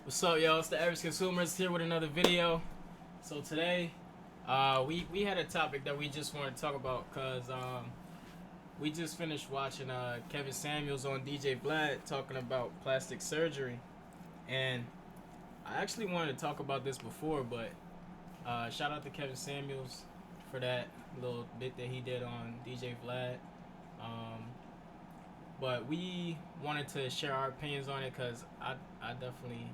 What's up, y'all? It's the Average Consumers here with another video. So today, we had a topic that we just wanted to talk about because we just finished watching Kevin Samuels on DJ Vlad talking about plastic surgery, and I actually wanted to talk about this before, but shout out to Kevin Samuels for that little bit that he did on DJ Vlad. But we wanted to share our opinions on it because I definitely,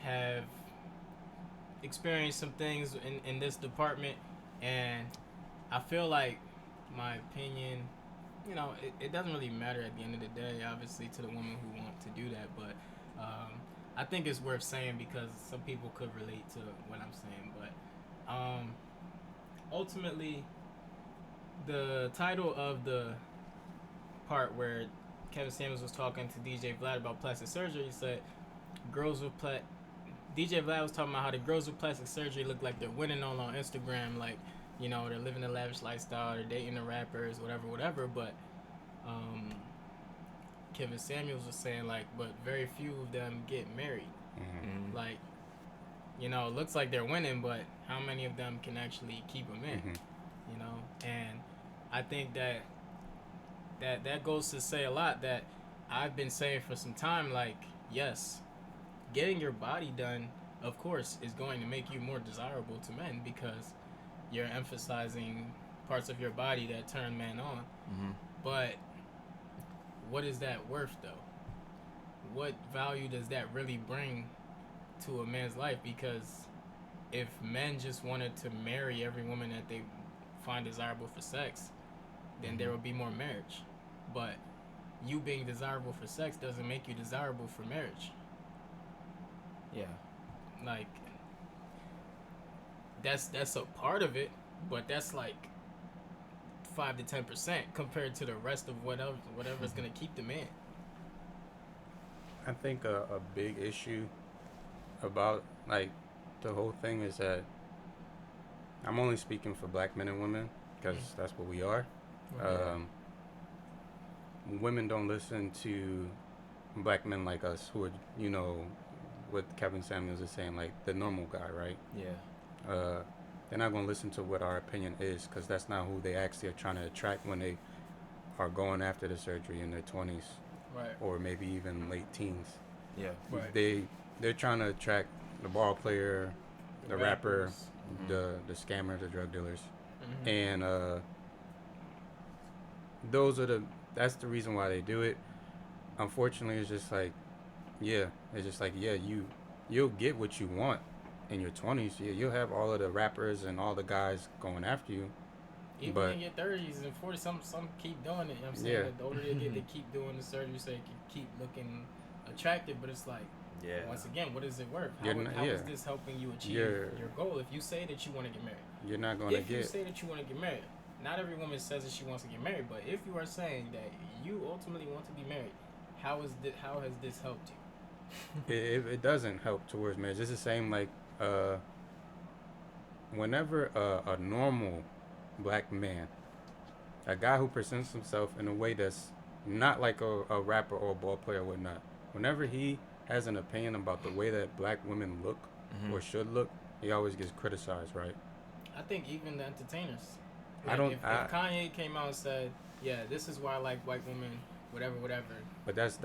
have experienced some things in this department, and I feel like my opinion, it doesn't really matter at the end of the day, obviously, to the women who want to do that, but I think it's worth saying because some people could relate to what I'm saying, but ultimately, the title of the part where Kevin Samuels was talking to DJ Vlad about plastic surgery, he said girls with DJ Vlad was talking about how the girls with plastic surgery look like they're winning all on Instagram, like, they're living a lavish lifestyle, they're dating the rappers, whatever, but Kevin Samuels was saying, like, but very few of them get married. Mm-hmm. Like, it looks like they're winning, but how many of them can actually keep them in? Mm-hmm. And I think that goes to say a lot that I've been saying for some time, like, yes, getting your body done, of course, is going to make you more desirable to men because you're emphasizing parts of your body that turn men on. Mm-hmm. But what is that worth, though? What value does that really bring to a man's life? Because if men just wanted to marry every woman that they find desirable for sex, then there will be more marriage. But you being desirable for sex doesn't make you desirable for marriage. Yeah. Like, that's a part of it, but that's like 5 to 10% compared to the rest of whatever's gonna keep them in. I think a big issue about like the whole thing is that I'm only speaking for black men and women because that's what we are. Okay. Women don't listen to black men like us who are, what Kevin Samuels is saying, like the normal guy, right? Yeah. They're not going to listen to what our opinion is because that's not who they actually are trying to attract when they are going after the surgery in their 20s, right, or maybe even late teens. Yeah. Right. They're trying to attract the ball player, the rapper, mm-hmm. the scammer, the drug dealers, mm-hmm. and that's the reason why they do it. Unfortunately, it's just like, you'll get what you want in your 20s. Yeah, you'll have all of the rappers and all the guys going after you. Even but in your 30s and 40s, some keep doing it. You know what I'm saying? Yeah. The older they get, they keep doing the surgery so they can keep looking attractive. But it's like, once again, what is it worth? How is this helping you achieve your goal? If you say that you want to get married, you're not going to get. If you say that you want to get married, not every woman says that she wants to get married. But if you are saying that you ultimately want to be married, how has this helped you? It doesn't help towards marriage. It's the same like whenever a normal black man, a guy who presents himself in a way that's not like a rapper or a ball player or whatnot, whenever he has an opinion about the way that black women look or should look, he always gets criticized, right? I think even the entertainers. Like if Kanye came out and said, "Yeah, this is why I like white women," whatever. But that's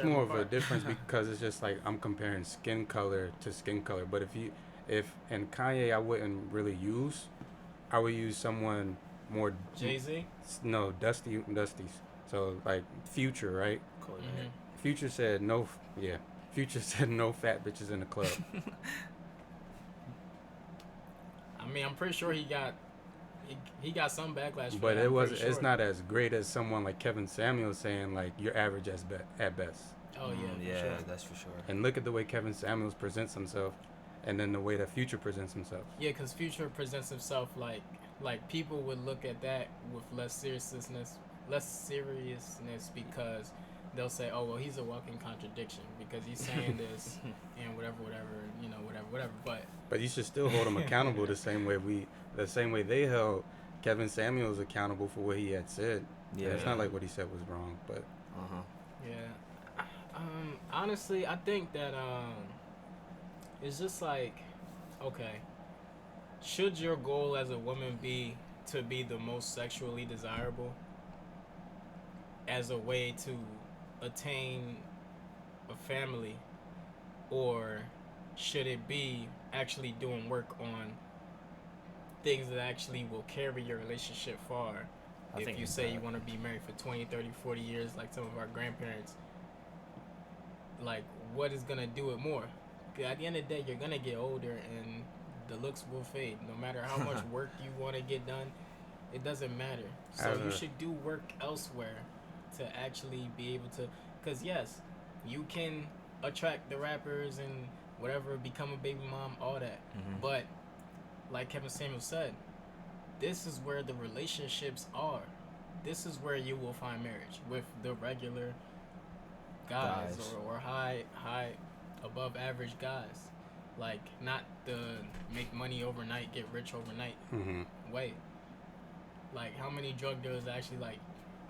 more of a difference because it's just like I'm comparing skin color to skin color. But if Kanye, I wouldn't really use. I would use someone more. Jay-Z? No, Dusties. So like Future, right? Mm-hmm. Future said no. Yeah, Future said no fat bitches in the club. I mean, I'm pretty sure he got some backlash. But it's not as great as someone like Kevin Samuels saying like you're average at best. Oh yeah, sure. That's for sure. And look at the way Kevin Samuels presents himself, and then the way that Future presents himself. Yeah, because Future presents himself like people would look at that with less seriousness because they'll say, oh well, he's a walking contradiction because he's saying this and whatever, But you should still hold him accountable the same way they held Kevin Samuels accountable for what he had said. Yeah, it's not like what he said was wrong, but yeah. Honestly, I think that it's just like, okay, should your goal as a woman be to be the most sexually desirable as a way to attain a family, or should it be actually doing work on things that actually will carry your relationship far? If you say you want to be married for 20, 30, 40 years like some of our grandparents, like what is going to do it more? 'Cause at the end of the day, you're going to get older and the looks will fade. No matter how much work you want to get done, it doesn't matter. So you should do work elsewhere to actually be able to, because yes, you can attract the rappers and whatever, become a baby mom, all that. But like Kevin Samuel said, this is where the relationships are. This is where you will find marriage with the regular guys. Or high above average guys. Like not the make money overnight, get rich overnight way. Like how many drug dealers actually like,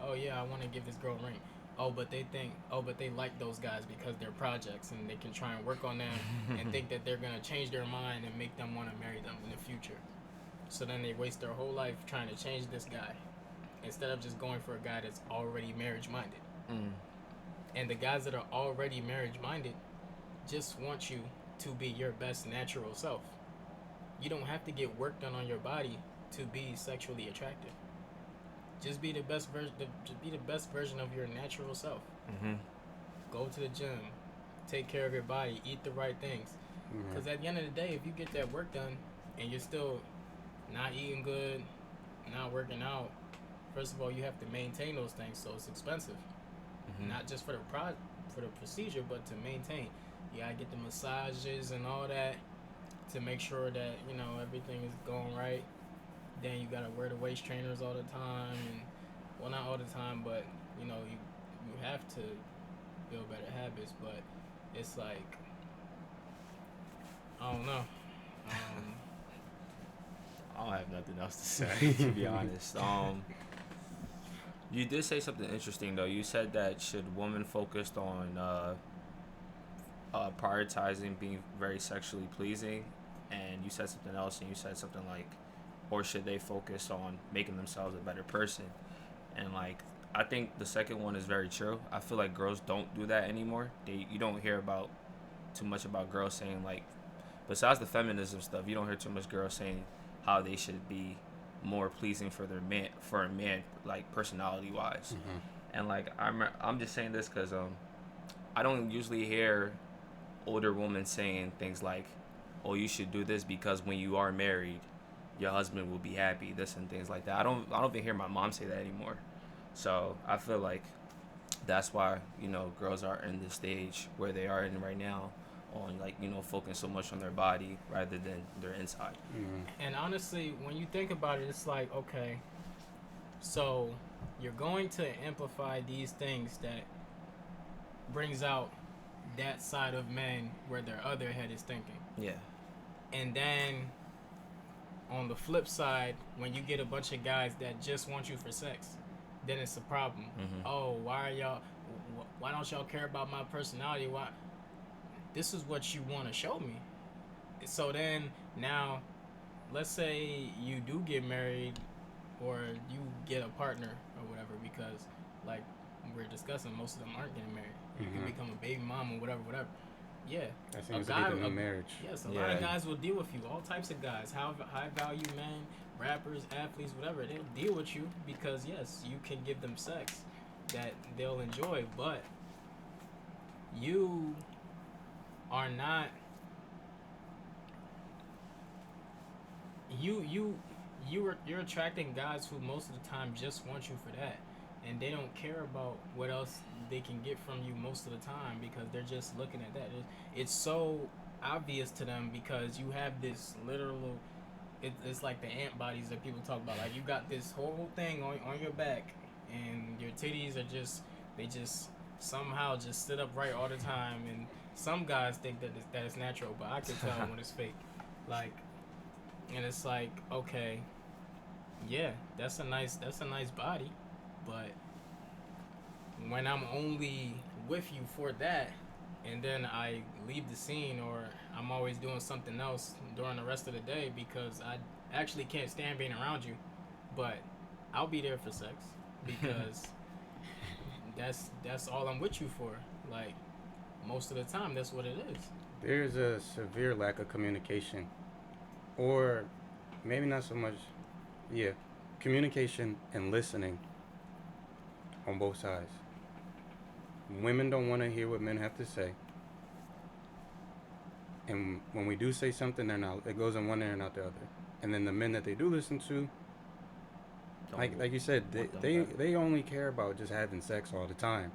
oh yeah, I want to give this girl a ring. Oh, but they like those guys because they're projects and they can try and work on them and think that they're gonna change their mind and make them want to marry them in the future. So then they waste their whole life trying to change this guy instead of just going for a guy that's already marriage minded. And the guys that are already marriage minded just want you to be your best natural self. You don't have to get work done on your body to be sexually attractive. Just be the best version. Just be the best version of your natural self. Go to the gym, take care of your body, eat the right things. Because at the end of the day, if you get that work done and you're still not eating good, not working out, first of all, you have to maintain those things, so it's expensive. Not just for the procedure, but to maintain. You gotta get the massages and all that to make sure that everything is going right. Then you gotta wear the waist trainers all the time, and well, not all the time, but you have to build better habits. But it's like, I don't know. I don't have nothing else to say, to be honest. You did say something interesting though. You said that should women focused on prioritizing being very sexually pleasing, and you said something else, and you said something like, or should they focus on making themselves a better person? And like, I think the second one is very true. I feel like girls don't do that anymore. You don't hear about too much about girls saying like, besides the feminism stuff, you don't hear too much girls saying how they should be more pleasing for a man, like personality wise. And like I'm just saying this because I don't usually hear older women saying things like, oh, you should do this because when you are married, your husband will be happy, this and things like that. I don't even hear my mom say that anymore. So I feel like that's why girls are in the stage where they are in right now, on like focusing so much on their body rather than their inside. And honestly, when you think about it, it's like, okay, so you're going to amplify these things that brings out that side of men where their other head is thinking. Yeah. And then on the flip side, when you get a bunch of guys that just want you for sex, then it's a problem. Oh, why don't y'all care about my personality? Why? This is what you want to show me. So then now, let's say you do get married or you get a partner or whatever, because like we're discussing, most of them aren't getting married. You can become a baby mom or whatever. Yeah. That seems to be the new marriage. Yes, a lot of guys will deal with you. All types of guys. High value men, rappers, athletes, whatever. They'll deal with you because, yes, you can give them sex that they'll enjoy. But you are not... You're attracting guys who most of the time just want you for that. And they don't care about what else they can get from you most of the time because they're just looking at that. It's so obvious to them because you have this literal... It's like the ant bodies that people talk about. Like, you got this whole thing on your back and your titties are just... They just somehow just sit upright all the time. And some guys think that it's natural, but I can tell when it's fake. Like, and it's like, okay, yeah, that's a nice body. But when I'm only with you for that, and then I leave the scene, or I'm always doing something else during the rest of the day because I actually can't stand being around you, but I'll be there for sex because that's all I'm with you for. Like most of the time, that's what it is. There's a severe lack of communication, or maybe not so much. Yeah, communication and listening on both sides. Women don't want to hear what men have to say, and when we do say something, they're not. It goes in one ear and out the other. And then the men that they do listen to, like you said, they only care about just having sex all the time,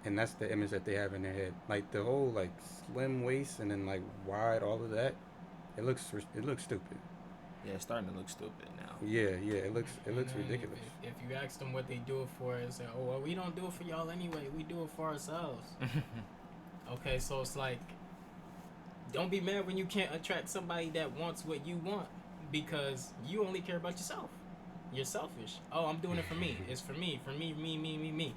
and that's the image that they have in their head. Like the whole like slim waist and then like wide, all of that. It looks stupid. Yeah, it's starting to look stupid now. Yeah, it looks ridiculous. If you ask them what they do it for, it's like, oh well, we don't do it for y'all anyway. We do it for ourselves. Okay, so it's like, don't be mad when you can't attract somebody that wants what you want because you only care about yourself. You're selfish. Oh, I'm doing it for me. It's for me. Me.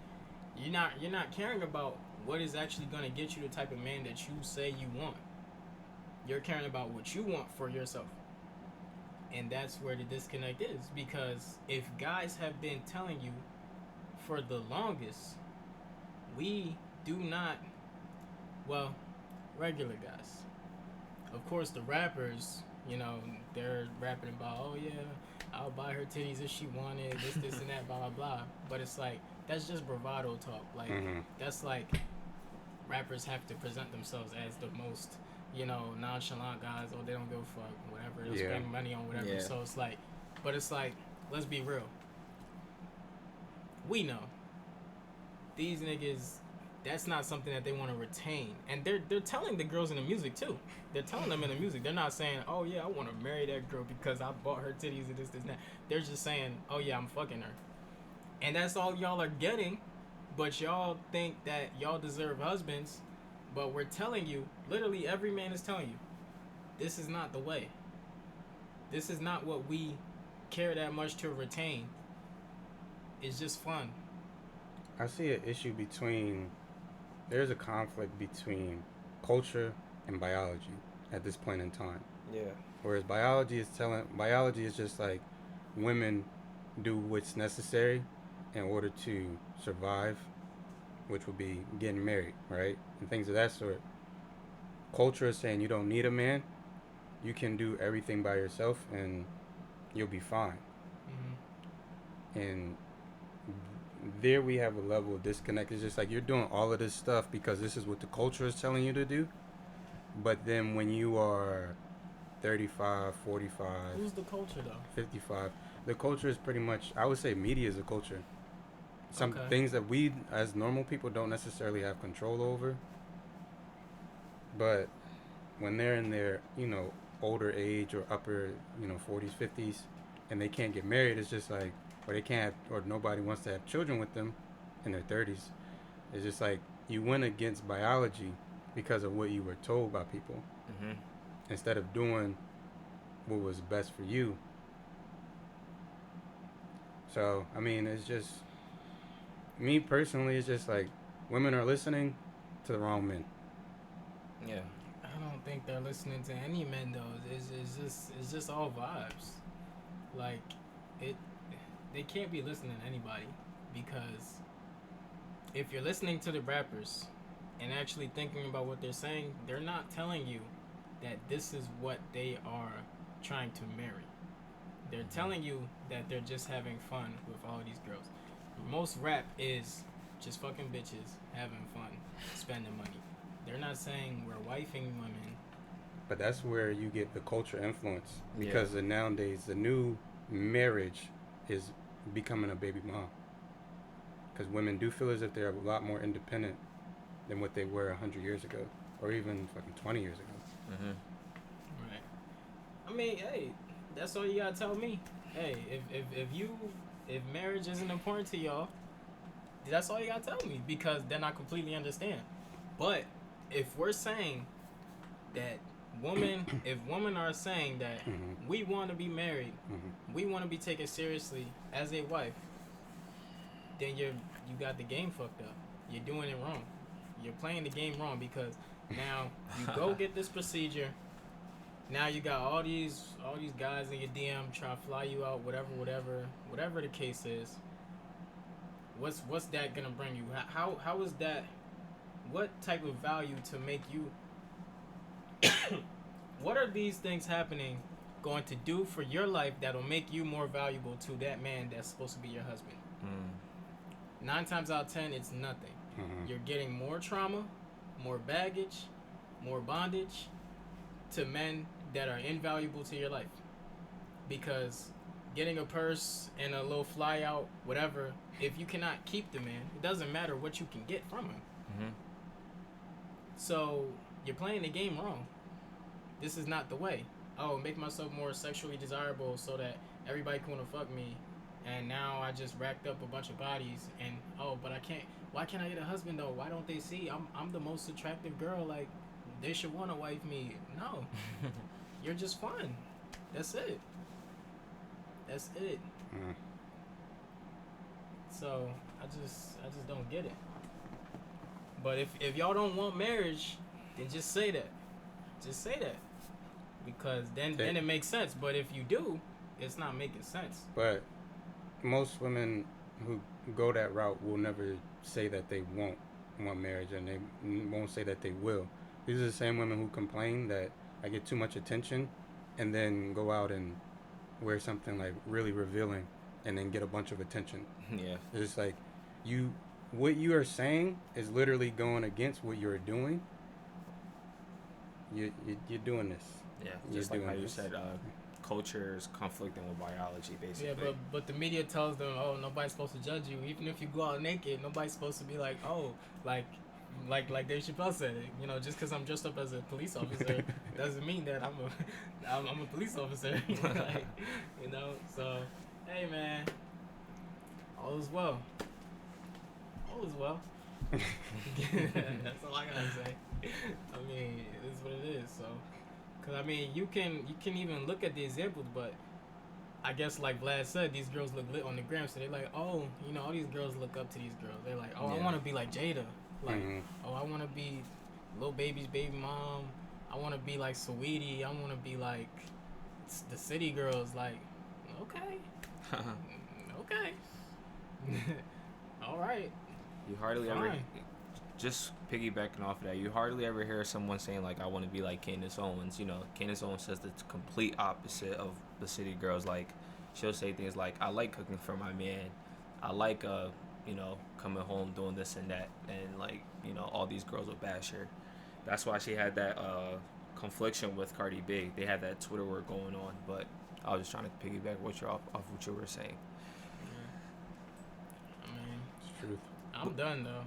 You're not caring about what is actually gonna get you the type of man that you say you want. You're caring about what you want for yourself. And that's where the disconnect is, because if guys have been telling you for the longest, we do not, well, regular guys. Of course, the rappers, they're rapping about, oh yeah, I'll buy her titties if she wanted, this, and that, blah, blah, blah. But it's like, that's just bravado talk. Like, that's like, rappers have to present themselves as the most, nonchalant guys, or they don't give a fuck, whatever, they'll spend money on whatever. Yeah. So it's like, but it's like, let's be real. We know these niggas, that's not something that they want to retain. And they're telling the girls in the music too. They're telling them in the music. They're not saying, oh yeah, I want to marry that girl because I bought her titties and this, and that. They're just saying, oh yeah, I'm fucking her. And that's all y'all are getting. But y'all think that y'all deserve husbands. But we're telling you, literally every man is telling you, this is not the way. This is not what we care that much to retain. It's just fun. I see an issue there's a conflict between culture and biology at this point in time. Yeah. Whereas biology is just like women do what's necessary in order to survive, which would be getting married, right? And things of that sort. Culture is saying you don't need a man. You can do everything by yourself and you'll be fine. And there we have a level of disconnect. It's just like you're doing all of this stuff because this is what the culture is telling you to do. But then when you are 35, 45... Who's the culture, though? 55. The culture is pretty much... I would say media is a culture. Some things that we, as normal people, don't necessarily have control over. But when they're in their, older age or upper, 40s, 50s, and they can't get married, it's just like... Or they can't have, or nobody wants to have children with them in their 30s. It's just like you went against biology because of what you were told by people. Instead of doing what was best for you. So, I mean, it's just... Me personally, it's just like women are listening to the wrong men. Yeah. I don't think they're listening to any men, though. It's just all vibes. Like, they can't be listening to anybody, because if you're listening to the rappers and actually thinking about what they're saying, they're not telling you that this is what they are trying to marry. They're telling you that they're just having fun with all these girls. Most rap is just fucking bitches, having fun, spending money. They're not saying we're wifing women. But that's where you get the culture influence, because nowadays the new marriage is becoming a baby mom, because women do feel as if they're a lot more independent than what they were 100 years ago, or even fucking 20 years ago. Right. I mean, hey, that's all you gotta tell me. Hey, if marriage isn't important to y'all, that's all you gotta tell me, because then I completely understand. But if we're saying that if women are saying that we want to be married, we want to be taken seriously as a wife, then you got the game fucked up. You're doing it wrong. you're playing the game wrong, because now you go get this procedure. Now you got all these guys in your DM trying to fly you out, whatever the case is. What's that gonna bring you? How is that? What type of value to make you? What are these things happening going to do for your life that'll make you more valuable to that man that's supposed to be your husband? 9 times out of 10, it's nothing. You're getting more trauma, more baggage, more bondage to men that are invaluable to your life. Because getting a purse and a little fly out, whatever, if you cannot keep the man, it doesn't matter what you can get from him. So you're playing the game wrong. This is not the way. Oh, make myself more sexually desirable so that everybody can want to fuck me. And now I just racked up a bunch of bodies, and but I can't. Why can't I get a husband though? Why don't they see I'm the most attractive girl? Like, they should want to wife me. No, you're just fun. That's it. That's it. So I just don't get it. But if y'all don't want marriage, then just say that. Just say that. Because then it makes sense. But if you do, it's not making sense. But most women who go that route will never say that they won't want marriage, and they won't say that they will. These are the same women who complain that I get too much attention, and then go out and wear something like really revealing, and then get a bunch of attention. Yeah. It's like what you are saying is literally going against what you're doing. You're doing this. Yeah, just like how you said, culture is conflicting with biology, basically. Yeah, but the media tells them, oh, nobody's supposed to judge you. Even if you go out naked, nobody's supposed to be like, oh, like Dave Chappelle said, you know, just because I'm dressed up as a police officer doesn't mean that I'm a police officer. Like, you know, so hey man, all is well. All is well. That's all I gotta say. I mean, it is what it is. So, cause I mean, you can even look at the examples, but I guess like Vlad said, these girls look lit on the gram, so they're like, oh, you know, all these girls look up to these girls. They're like, oh, I want to be like Jada. Like, oh, I want to be Lil Baby's baby mom. I want to be like Saweetie. I want to be like the city girls. Like, okay. Okay. All right. You hardly ever, just piggybacking off of that, you hardly ever hear someone saying, like, I want to be like Candace Owens. You know, Candace Owens says the complete opposite of the city girls. Like, she'll say things like, I like cooking for my man. I like, you know, coming home doing this and that. And, like, you know, all these girls would bash her. That's why she had that confliction with Cardi B. They had that Twitter war going on. But I was just trying to piggyback off what you were saying. I mean, It's truth. I'm done, though.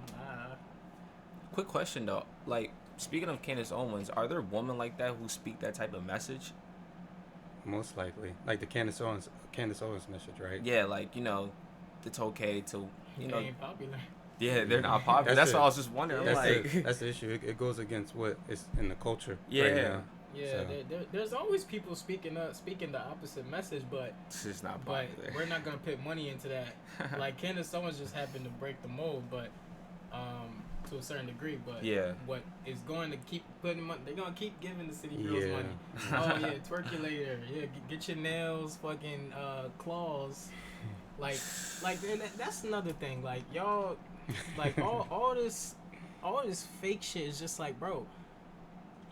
Quick question, though. Like, speaking of Candace Owens, are there women like that who speak that type of message? Most likely. Like the Candace Owens message, right? Yeah, like, you know, it's okay to, you know. They ain't popular. Yeah, they're not popular. That's what I was just wondering. That's the issue. It goes against what is in the culture right now. Yeah, so. There's always people speaking the opposite message, but it's just not popular. But we're not gonna put money into that. Like Candace Owens just happened to break the mold, but to a certain degree. But what is going to keep putting money? They're gonna keep giving the city girls money. Oh yeah, twerkulator. Yeah, get your nails fucking claws. Like that's another thing. Like y'all, like all this fake shit is just like, bro.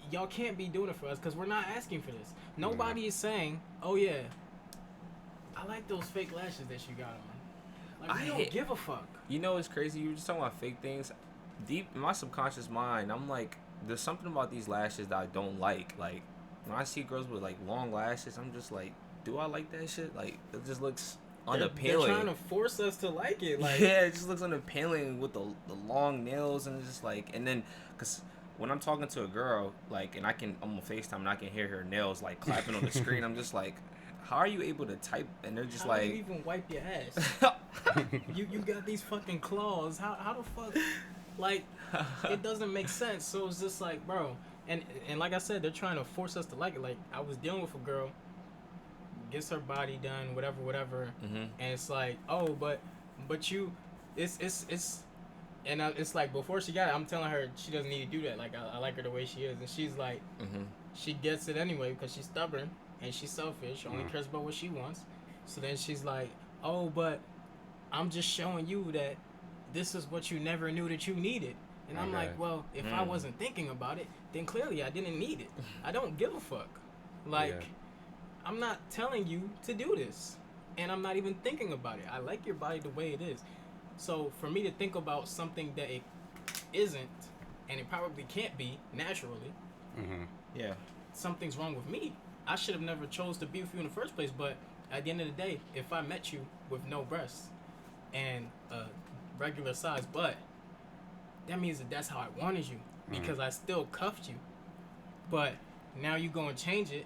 Y'all can't be doing it for us because we're not asking for this. Nobody is saying, oh yeah, I like those fake lashes that you got on. Like, we don't give a fuck. You know what's crazy? You were just talking about fake things. Deep in my subconscious mind, I'm like, there's something about these lashes that I don't like. Like, when I see girls with like long lashes, I'm just like, do I like that shit? Like, it just looks unappealing. They're trying to force us to like it. Like, yeah, it just looks unappealing with the long nails, and it's just like, and then, cause when I'm talking to a girl, like, and I'm on FaceTime and I can hear her nails, like, clapping on the screen, I'm just like, how are you able to type? And they're just how like... How do you even wipe your ass? you got these fucking claws. How the fuck... Like, it doesn't make sense. So it's just like, bro. And like I said, they're trying to force us to like it. Like, I was dealing with a girl, gets her body done, whatever. And it's like, oh, but you... It's And it's like before she got it, I'm telling her she doesn't need to do that. Like I like her the way she is, and she's like, she gets it anyway because she's stubborn and she's selfish. She only cares about what she wants. So then she's like, oh, but I'm just showing you that this is what you never knew that you needed. And I'm like, well, if I wasn't thinking about it, then clearly I didn't need it. I don't give a fuck. Like, I'm not telling you to do this. And I'm not even thinking about it. I like your body the way it is. So for me to think about something that it isn't, and it probably can't be naturally, something's wrong with me. I should have never chose to be with you in the first place. But at the end of the day, if I met you with no breasts and a regular size butt, that means that that's how I wanted you, because I still cuffed you. But now you go and change it.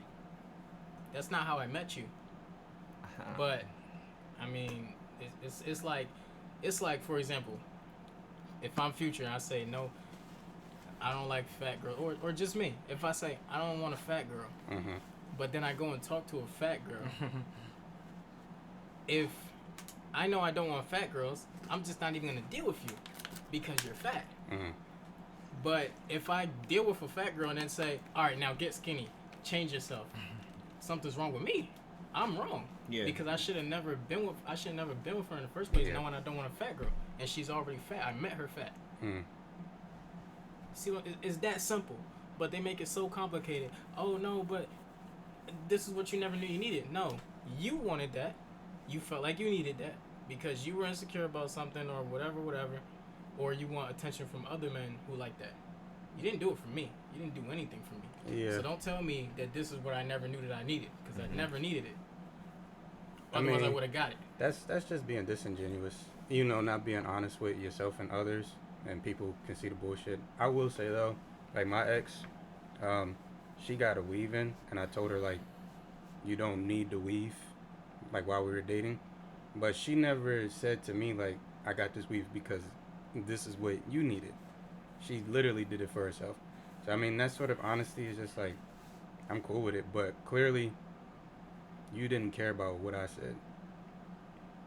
That's not how I met you. But I mean, it's like, for example, if I'm Future and I say no, I don't like fat girl, or just me. If I say I don't want a fat girl, but then I go and talk to a fat girl, if I know I don't want fat girls, I'm just not even gonna deal with you because you're fat. But if I deal with a fat girl and then say, all right, now get skinny, change yourself, something's wrong with me. I'm wrong. Yeah. Because I should have never been with her in the first place, knowing I don't want a fat girl, and she's already fat. I met her fat. See, it's that simple, but they make it so complicated. Oh no, but this is what you never knew you needed. No, you wanted that. You felt like you needed that because you were insecure about something or whatever, or you want attention from other men who like that. You didn't do it for me. You didn't do anything for me. Yeah. So don't tell me that this is what I never knew that I needed, because I never needed it. Otherwise, I would have got it. That's just being disingenuous. You know, not being honest with yourself and others, and people can see the bullshit. I will say though, like my ex, she got a weave in, and I told her like, you don't need the weave, like while we were dating. But she never said to me like, I got this weave because this is what you needed. She literally did it for herself. So I mean, that sort of honesty is just like, I'm cool with it. But clearly, you didn't care about what I said.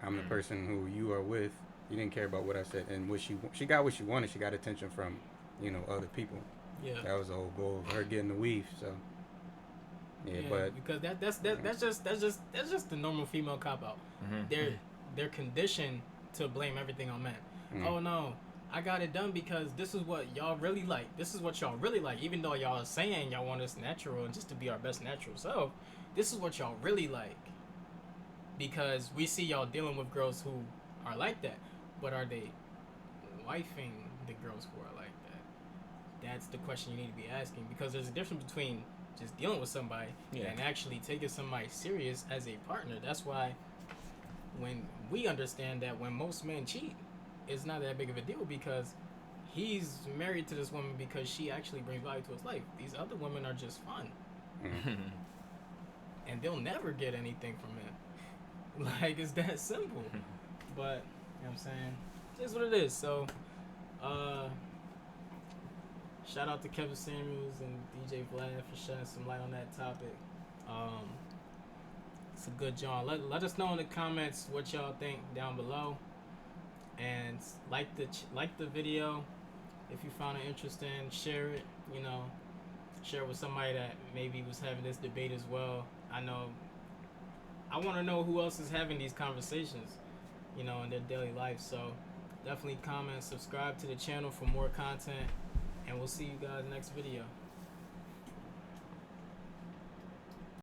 I'm the person who you are with. You didn't care about what I said, and what she got what she wanted. She got attention from, other people. Yeah. That was the whole goal of her getting the weave. So. Yeah, but because that's just the normal female cop out. They're conditioned to blame everything on men. Oh no, I got it done because this is what y'all really like. This is what y'all really like. Even though y'all are saying y'all want us natural and just to be our best natural self, this is what y'all really like. Because we see y'all dealing with girls who are like that, but are they wifing the girls who are like that? That's the question you need to be asking, because there's a difference between just dealing with somebody and actually taking somebody serious as a partner. That's why when we understand that when most men cheat, it's not that big of a deal, because he's married to this woman because she actually brings value to his life. These other women are just fun. And they'll never get anything from him. Like, it's that simple. But, you know what I'm saying? It is what it is. So, shout out to Kevin Samuels and DJ Vlad for shedding some light on that topic. It's a good job. Let us know in the comments what y'all think down below, and like the video if you found it interesting. Share it. Share it with somebody that maybe was having this debate as well. I want to know who else is having these conversations, in their daily life. So definitely comment, subscribe to the channel for more content, and we'll see you guys next video.